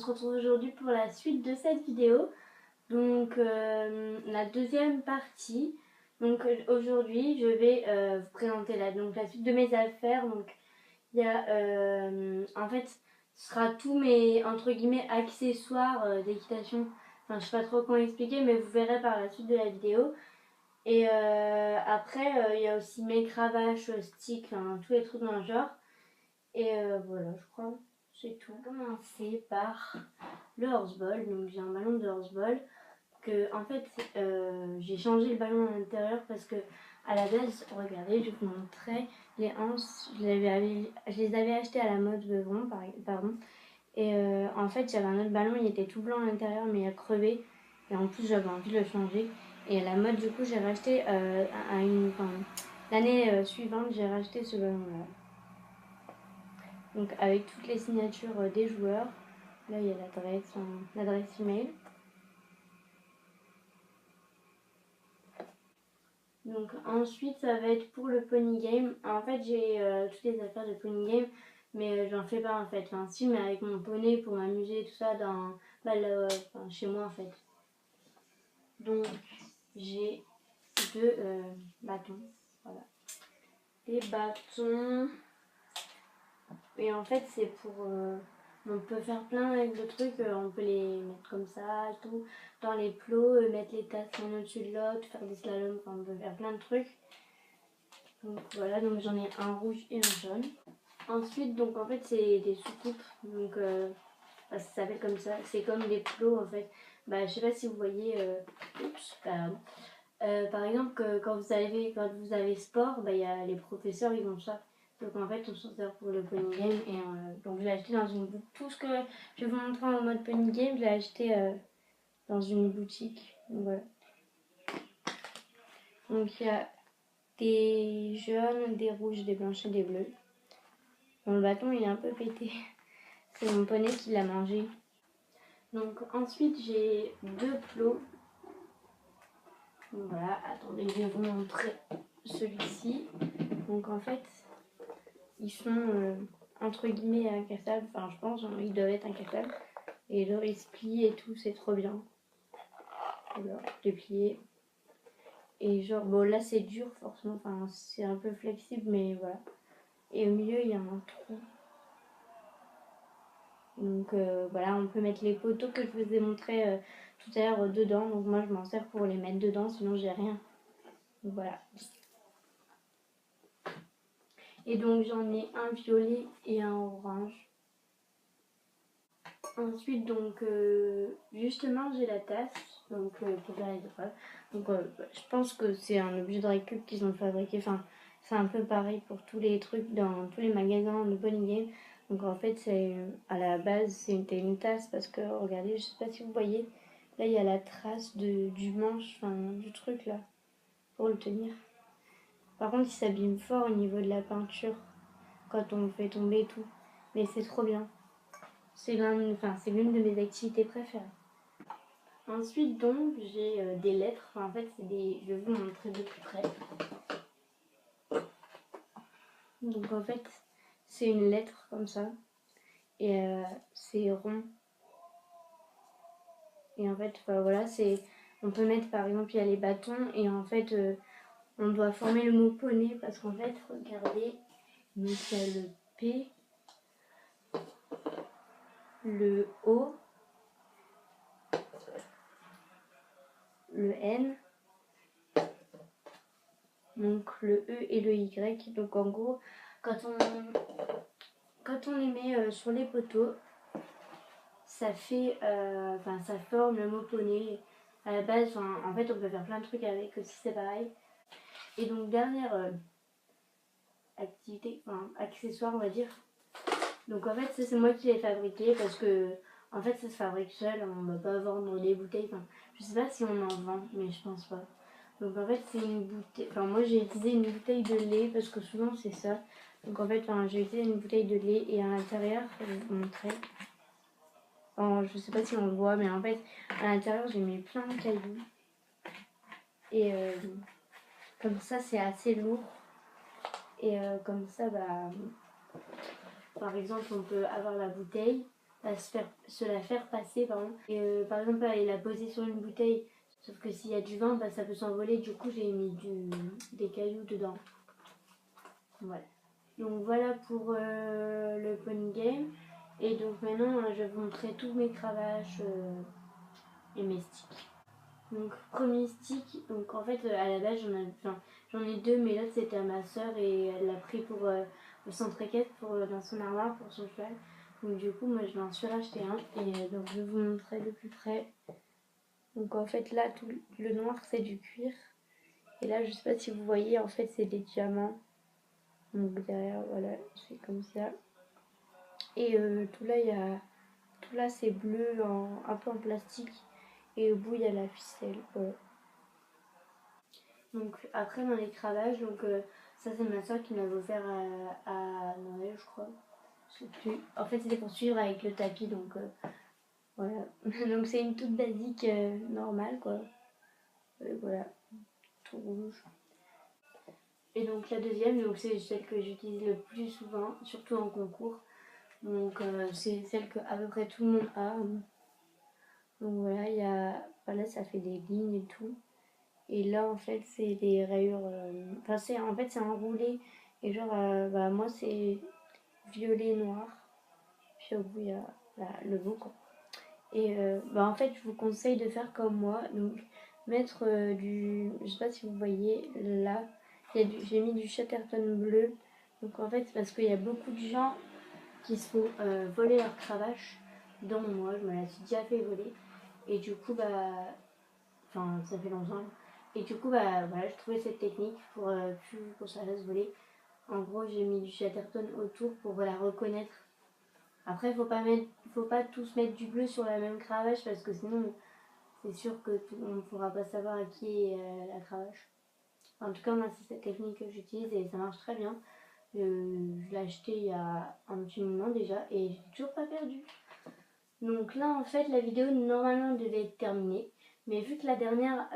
retrouve aujourd'hui pour la suite de cette vidéo. Donc la deuxième partie. Donc aujourd'hui je vais vous présenter la suite de mes affaires. Donc il y a en fait ce sera tous mes entre guillemets accessoires d'équitation. Enfin je sais pas trop comment expliquer, mais vous verrez par la suite de la vidéo. Et après il y a aussi mes cravaches, sticks, hein, tous les trucs dans le genre. Et voilà, je crois c'est tout. On va commencer par le horseball. Donc j'ai un ballon de horseball que en fait j'ai changé le ballon à l'intérieur parce que à la base, regardez, je vous montrais les anses, je les avais achetées à la mode Beuvron, pardon. Et en fait j'avais un autre ballon, il était tout blanc à l'intérieur mais il a crevé. Et en plus j'avais envie de le changer. Et à la mode du coup j'ai racheté l'année suivante j'ai racheté ce ballon là. Donc avec toutes les signatures des joueurs. Là il y a l'adresse email. Donc ensuite ça va être pour le pony game. En fait j'ai toutes les affaires de pony game, mais j'en fais pas en fait. Enfin si, mais avec mon poney pour m'amuser tout ça chez moi en fait. Donc j'ai deux bâtons. Voilà. Des bâtons. Et en fait c'est pour on peut faire plein de trucs, on peut les mettre comme ça, tout, dans les plots, mettre les tasses l'un au-dessus de l'autre, faire des slaloms, enfin, on peut faire plein de trucs. Donc voilà, donc j'en ai un rouge et un jaune. Ensuite, donc en fait c'est des soucoupes, donc ça s'appelle comme ça, c'est comme des plots en fait. Bah je sais pas si vous voyez, par exemple quand vous avez sport, bah il y a les professeurs ils ont ça. Donc en fait on s'en sert pour le pony game et donc je l'ai acheté dans une boutique. Tout ce que je vais vous montrer en mode pony game, je l'ai acheté dans une boutique. Donc voilà. Donc il y a des jaunes, des rouges, des blanches et des bleus. Bon, le bâton il est un peu pété. C'est mon poney qui l'a mangé. Donc ensuite j'ai deux plots. Donc, voilà, attendez, je vais vous montrer celui-ci. Donc en fait, ils sont entre guillemets incassables. Enfin je pense, ils doivent être incassables. Et là ils se plient et tout, c'est trop bien. Voilà, je l'ai plié. Et genre, bon là c'est dur forcément, enfin c'est un peu flexible mais voilà. Et au milieu il y a un trou. Donc voilà, on peut mettre les poteaux que je vous ai montré tout à l'heure dedans. Donc moi je m'en sers pour les mettre dedans, sinon j'ai rien. Donc voilà. Et donc j'en ai un violet et un orange. Ensuite donc justement j'ai la tasse donc pour faire les épreuves. Donc je pense que c'est un objet de récup qu'ils ont fabriqué. Enfin c'est un peu pareil pour tous les trucs dans tous les magasins de Pony Game. Donc en fait c'est à la base c'était une tasse parce que regardez, je sais pas si vous voyez, là il y a la trace du manche, enfin du truc là pour le tenir. Par contre il s'abîme fort au niveau de la peinture quand on le fait tomber et tout. Mais c'est trop bien. C'est l'une de mes activités préférées. Ensuite donc j'ai des lettres. Enfin, en fait c'est des. Je vais vous montrer de plus près. Donc en fait c'est une lettre comme ça. Et c'est rond. Et en fait voilà, c'est. On peut mettre par exemple il y a les bâtons et en fait on doit former le mot poney parce qu'en fait regardez, donc il y a le P, le O, le N, donc le E et le Y. Donc en gros quand on les met sur les poteaux, ça fait ça forme le mot poney. À la base, en fait on peut faire plein de trucs avec aussi, c'est pareil. Et donc dernière activité, accessoire on va dire. Donc en fait ça c'est moi qui l'ai fabriqué parce que en fait ça se fabrique seul, on va pas vendre des bouteilles, je sais pas si on en vend mais je pense pas. Donc en fait c'est une bouteille, moi j'ai utilisé une bouteille de lait parce que souvent c'est ça. Donc en fait j'ai utilisé une bouteille de lait et à l'intérieur, je vais vous montrer. Je sais pas si on le voit mais en fait à l'intérieur j'ai mis plein de cailloux. Et comme ça c'est assez lourd. Et comme ça par exemple on peut avoir la bouteille. se la faire passer, pardon. Et par exemple, aller la poser sur une bouteille, sauf que s'il y a du vin, ça peut s'envoler. Du coup, j'ai mis des cailloux dedans. Voilà. Donc voilà pour le pony game. Et donc maintenant, je vais vous montrer tous mes cravaches et mes sticks. Donc premier stick, donc en fait à la base j'en ai deux, mais l'autre c'était à ma soeur et elle l'a pris pour au centre équestre dans son armoire pour son cheval. Donc du coup moi je m'en suis racheté un et donc je vais vous montrer de plus près. Donc en fait là tout le noir c'est du cuir et là je sais pas si vous voyez, en fait c'est des diamants. Donc derrière voilà c'est comme ça. Et tout là c'est bleu un peu en plastique et au bout il y a la ficelle. Voilà. Donc après dans les cravages, donc ça c'est ma soeur qui m'avait offert à Noël je crois. Je sais plus. En fait c'était pour suivre avec le tapis donc voilà. Donc c'est une toute basique normale quoi. Voilà, tout rouge. Et donc la deuxième, donc c'est celle que j'utilise le plus souvent, surtout en concours. Donc c'est celle que à peu près tout le monde a. Donc voilà, il y a, voilà, ça fait des lignes et tout. Et là, en fait, c'est des rayures. Enfin, en fait, c'est enroulé. Et genre, moi, c'est violet noir. Puis au bout, il y a le beau, quoi. Et en fait, je vous conseille de faire comme moi. Donc, mettre je sais pas si vous voyez, là, j'ai mis du Chatterton bleu. Donc, en fait, c'est parce qu'il y a beaucoup de gens qui se font voler leur cravache. Dont moi, je me la suis déjà fait voler. Et du coup, enfin, ça fait longtemps. Et du coup, voilà, je trouvais cette technique pour plus que ça reste voler. En gros, j'ai mis du Chatterton autour pour la reconnaître. Après, faut pas tous mettre du bleu sur la même cravache parce que sinon, c'est sûr que on ne pourra pas savoir à qui est la cravache. En tout cas, moi, c'est cette technique que j'utilise et ça marche très bien. Je l'ai acheté il y a un petit moment déjà et j'ai toujours pas perdu. Donc là, en fait, la vidéo normalement devait être terminée. Mais vu que la dernière,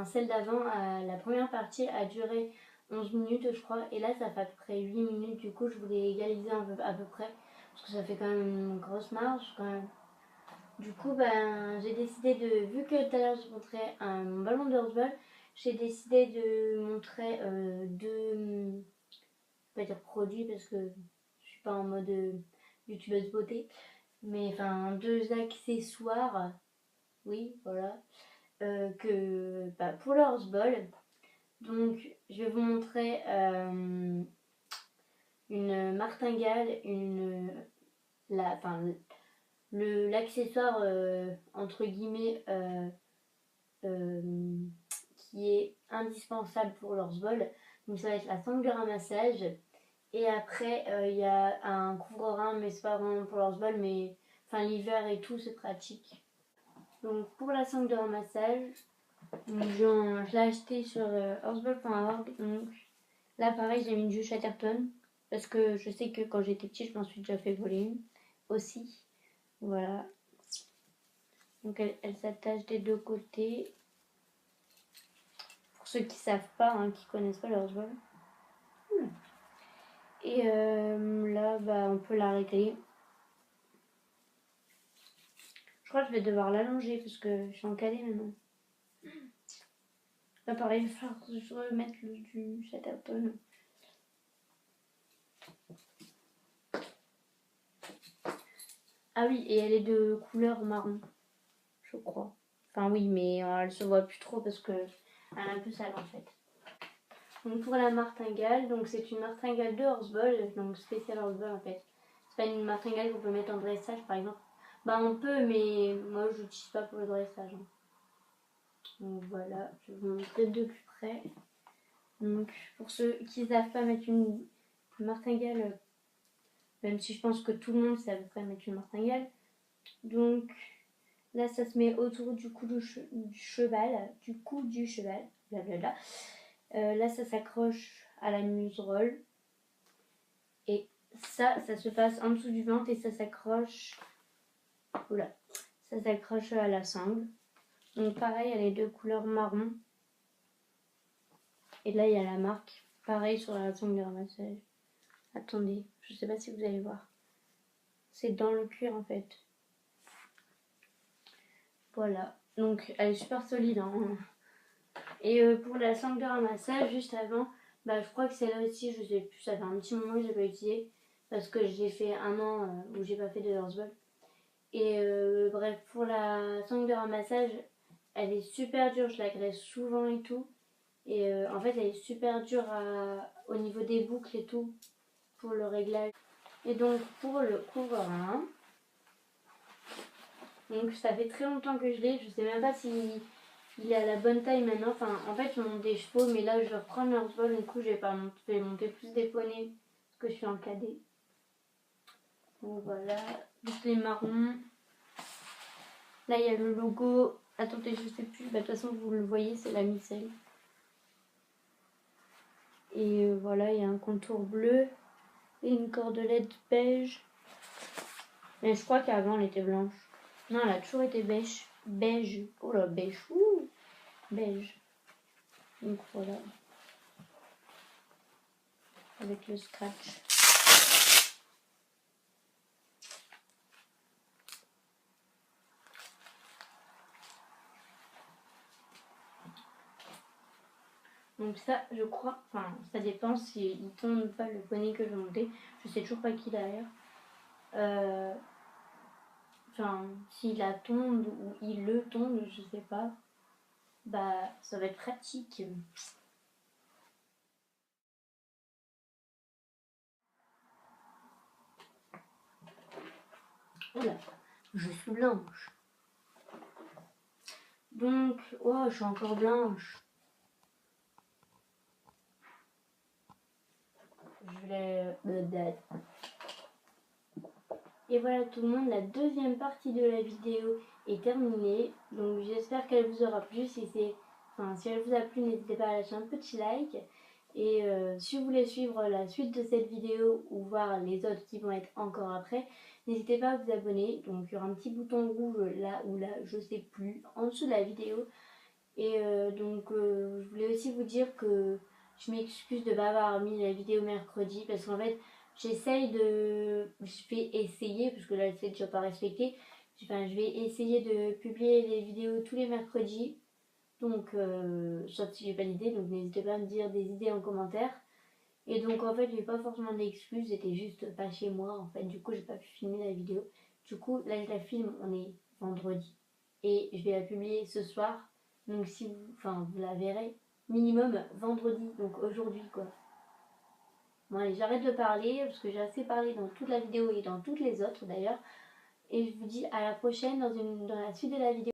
celle d'avant, la première partie a duré 11 minutes, je crois. Et là, ça fait à peu près 8 minutes. Du coup, je voulais égaliser à peu près. Parce que ça fait quand même une grosse marge quand même. Du coup, j'ai décidé vu que tout à l'heure, je montrais un ballon de horseball, j'ai décidé de montrer deux, je vais pas dire produits parce que je suis pas en mode youtubeuse beauté. Mais enfin, deux accessoires, oui, voilà, pour le horseball. Donc, je vais vous montrer une martingale, l'accessoire entre guillemets qui est indispensable pour le horseball. Donc, ça va être la sangle de ramassage. Et après, il y a un couvre-rein, mais c'est pas vraiment pour le horseball, mais enfin l'hiver et tout, c'est pratique. Donc pour la sangle de ramassage, je l'ai acheté sur horseball.org. Donc là pareil, j'ai mis du Chatterton parce que je sais que quand j'étais petite, je m'en suis déjà fait voler une aussi. Voilà. Donc elle s'attache des deux côtés. Pour ceux qui savent pas, qui connaissent pas le horseball. Et là, on peut l'arrêter. Je crois que je vais devoir l'allonger parce que je suis en cadet maintenant. Là pareil, il va falloir que je remette du Chatterton. Ah oui, et elle est de couleur marron, je crois. Enfin oui, mais elle se voit plus trop parce que elle est un peu sale en fait. Donc pour la martingale, donc c'est une martingale de horseball, donc spéciale horseball en fait. C'est pas une martingale qu'on peut mettre en dressage par exemple. On peut, mais moi je l'utilise pas pour le dressage. Donc voilà, je vais vous montrer de plus près. Donc pour ceux qui ne savent pas mettre une martingale, même si je pense que tout le monde sait à peu près mettre une martingale. Donc là ça se met autour du cou du cheval, blablabla. Là ça s'accroche à la muserolle. Et ça se passe en dessous du ventre et ça s'accroche. Oula, ça s'accroche à la sangle. Donc pareil, elle est de couleur marron. Et là il y a la marque. Pareil sur la sangle de ramassage. Attendez, je sais pas si vous allez voir. C'est dans le cuir en fait. Voilà, donc elle est super solide, hein. Et pour la sangle de ramassage, juste avant, bah, je crois que celle-là aussi, je sais plus, ça fait un petit moment que je l'ai pas utilisée. Parce que j'ai fait un an où j'ai pas fait de Herzball. Et bref, pour la sangle de ramassage, elle est super dure, je la graisse souvent et tout. Et en fait, elle est super dure au niveau des boucles et tout, pour le réglage. Et donc, pour le couvre-rein, donc ça fait très longtemps que je l'ai, je sais même pas si il est à la bonne taille maintenant. Enfin, en fait, je monte des chevaux, mais là, je vais reprendre leur vol. Du coup, je vais monter plus des poneys, parce que je suis en cadet. Donc voilà, juste les marrons. Là, il y a le logo. Attendez, je sais plus. Bah, de toute façon, vous le voyez, c'est la micelle. Et voilà, il y a un contour bleu et une cordelette beige. Mais je crois qu'avant, elle était blanche. Non, elle a toujours été beige. Beige. Oh là, beige. Ouh, beige. Donc voilà. Avec le scratch. Donc ça, je crois, enfin, ça dépend s'il tombe ou pas le poney que je vais monter. Je sais toujours pas qui derrière. Enfin, s'il la tombe ou il le tombe, je sais pas. Bah, ça va être pratique. Oh là, je suis blanche. Donc, oh, je suis encore blanche. Je vais... Et voilà tout le monde, la deuxième partie de la vidéo est terminée. Donc j'espère qu'elle vous aura plu. Si elle vous a plu, n'hésitez pas à lâcher un petit like. Et si vous voulez suivre la suite de cette vidéo ou voir les autres qui vont être encore après, n'hésitez pas à vous abonner. Donc il y aura un petit bouton rouge là ou là, je sais plus, en dessous de la vidéo. Et je voulais aussi vous dire que je m'excuse de ne pas avoir mis la vidéo mercredi parce qu'en fait je vais essayer, parce que là c'est déjà pas respecté, enfin, je vais essayer de publier les vidéos tous les mercredis, donc sauf si j'ai pas d'idée, donc n'hésitez pas à me dire des idées en commentaire. Et donc en fait j'ai pas forcément d'excuses, j'étais juste pas chez moi en fait, du coup j'ai pas pu filmer la vidéo. Du coup là je la filme, on est vendredi et je vais la publier ce soir, donc si vous la verrez minimum vendredi, donc aujourd'hui quoi. Bon allez, j'arrête de parler parce que j'ai assez parlé dans toute la vidéo et dans toutes les autres d'ailleurs. Et je vous dis à la prochaine dans la suite de la vidéo.